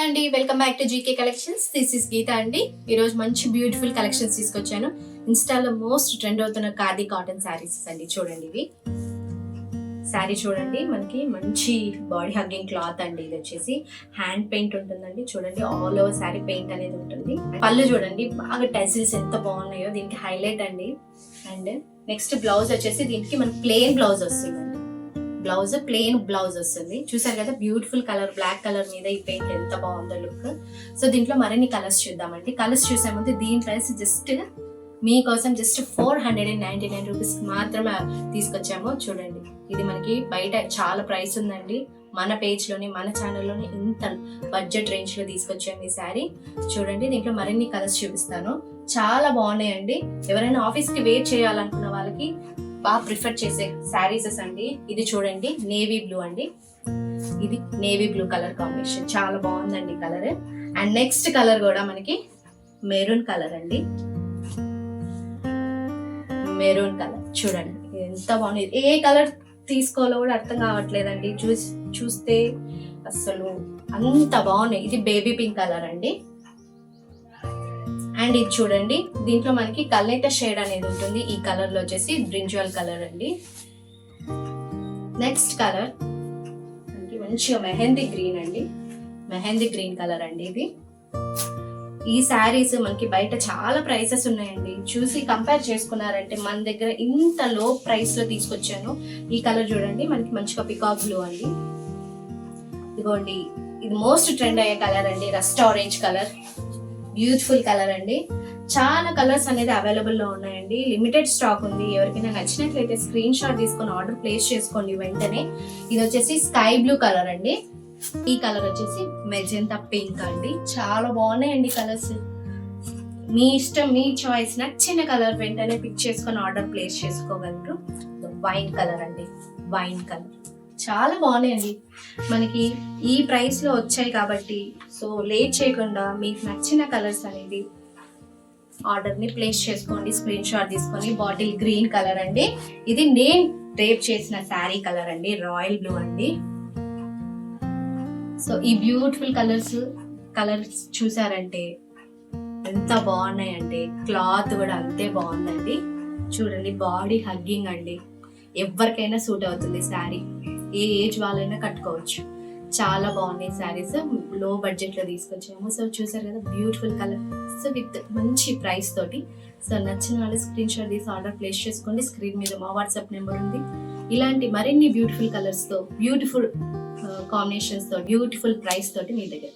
అండి, welcome back to GK Collections. This is Geetha అండి. ఈరోజు మంచి బ్యూటిఫుల్ కలెక్షన్స్ తీసుకొచ్చాను. ఇన్స్టాలో మోస్ట్ ట్రెండ్ అవుతున్న ఖాదీ కాటన్ శారీస్ అండి. చూడండి, ఇవి శారీ చూడండి, మనకి మంచి బాడీ హగ్గింగ్ క్లాత్ అండి. ఇది వచ్చేసి హ్యాండ్ పెయింట్ ఉంటుందండి. చూడండి, ఆల్ ఓవర్ శారీ పెయింట్ అనేది ఉంటుంది. పళ్ళు చూడండి, బాగా టెసిల్స్ ఎంత బాగున్నాయో, దీనికి హైలైట్ అండి. అండ్ నెక్స్ట్ బ్లౌజ్ వచ్చేసి దీనికి మనకి ప్లెయిన్ బ్లౌజ్ వస్తుందండి. బ్లౌజ్ ప్లెయిన్ బ్లౌజ్ వస్తుంది. చూసారు కదా, బ్యూటిఫుల్ కలర్, బ్లాక్ కలర్ మీద ఈ పెయింట్ ఎంత బాగుందో లుక్. సో దీంట్లో మరిన్ని కలర్స్ చూద్దామండి. కలర్స్ చూసే ముందు దీని ప్రైస్ జస్ట్ మీకోసం జస్ట్ 499 రూపీస్ మాత్రమే తీసుకొచ్చాము. చూడండి, ఇది మనకి బయట చాలా ప్రైస్ ఉందండి. మన పేజ్ లోని, మన ఛానల్లోని ఇంత బడ్జెట్ రేంజ్ లో తీసుకొచ్చాము ఈ శారీ. చూడండి, దీంట్లో మరిన్ని కలర్స్ చూపిస్తాను. చాలా బాగున్నాయండి. ఎవరైనా ఆఫీస్ కి వేర్ చేయాలనుకున్న వాళ్ళకి బాగా ప్రిఫర్ చేసే శారీసెస్ అండి. ఇది చూడండి, నేవీ బ్లూ అండి. ఇది నేవీ బ్లూ కలర్ కాంబినేషన్, చాలా బాగుందండి కలర్. అండ్ నెక్స్ట్ కలర్ కూడా మనకి మెరూన్ కలర్ అండి. మెరూన్ కలర్ చూడండి, ఎంత బాగుంది. ఏ కలర్ తీసుకోవాలో కూడా అర్థం కావట్లేదండి. చూస్తే అసలు అంత బాగున్నాయి. ఇది బేబీ పింక్ కలర్ అండి. అండ్ ఇది చూడండి, దీంట్లో మనకి కల్నేత షేడ్ అనేది ఉంటుంది. ఈ కలర్ లో వచ్చేసి బ్రింజాల్ కలర్ అండి. నెక్స్ట్ కలర్ మనకి మంచిగా మెహందీ గ్రీన్ అండి. మెహందీ గ్రీన్ కలర్ అండి ఇది. ఈ శారీస్ మనకి బయట చాలా ప్రైసెస్ ఉన్నాయండి. చూసి కంపేర్ చేసుకున్నారంటే మన దగ్గర ఇంత లో ప్రైస్ లో తీసుకొచ్చాను. ఈ కలర్ చూడండి, మనకి మంచిగా పికాక్ బ్లూ అండి. ఇదిగోండి, ఇది మోస్ట్ ట్రెండ్ అయ్యే కలర్ అండి, rust orange colour. Beautiful colour అండి. చాలా కలర్స్ అనేది అవైలబుల్ లో ఉన్నాయండి. లిమిటెడ్ స్టాక్ ఉంది. ఎవరికైనా నచ్చినట్లయితే స్క్రీన్ షాట్ తీసుకొని ఆర్డర్ ప్లేస్ చేసుకోండి వెంటనే. ఇది వచ్చేసి స్కై బ్లూ కలర్ అండి. ఈ కలర్ వచ్చేసి మెజెంటా పింక్ అండి. చాలా బాగున్నాయండి కలర్స్. మీ ఇష్టం, మీ చాయిస్, నచ్చిన కలర్ వెంటనే పిక్ చేసుకొని ఆర్డర్ ప్లేస్ చేసుకోగలరు. వైన్ కలర్ అండి, వైన్ కలర్ చాలా బాగున్నాయండి. మనకి ఈ ప్రైస్ లో వచ్చాయి కాబట్టి సో లేట్ చేయకుండా మీకు నచ్చిన కలర్స్ అనేది ఆర్డర్ ని ప్లేస్ చేసుకోండి. స్క్రీన్ షాట్ తీసుకొని. బాటిల్ గ్రీన్ కలర్ అండి. ఇది నేను డ్రేప్ చేసిన శారీ కలర్ అండి, రాయల్ బ్లూ అండి. సో ఈ బ్యూటిఫుల్ కలర్స్ చూసారంటే ఎంత బాగున్నాయండి. క్లాత్ కూడా అంతే బాగుందండి. చూడండి, బాడీ హగ్గింగ్ అండి. ఎవరికైనా సూట్ అవుతుంది శారీ. ఏ ఏజ్ వాళ్ళైనా కట్టుకోవచ్చు. చాలా బాగున్నాయి శారీస్. లో బడ్జెట్ లో తీసుకొచ్చాము. సో చూసారు కదా, బ్యూటిఫుల్ కలర్ విత్ మంచి ప్రైస్ తోటి. సో నచ్చిన వాళ్ళు స్క్రీన్ షాట్ తీసి ఆర్డర్ ప్లేస్ చేసుకోండి. స్క్రీన్ మీద మా వాట్సాప్ నెంబర్ ఉంది. ఇలాంటి మరిన్ని బ్యూటిఫుల్ కలర్స్ తో, బ్యూటిఫుల్ కాంబినేషన్స్ తో, బ్యూటిఫుల్ ప్రైస్ తోటి మీ దగ్గర.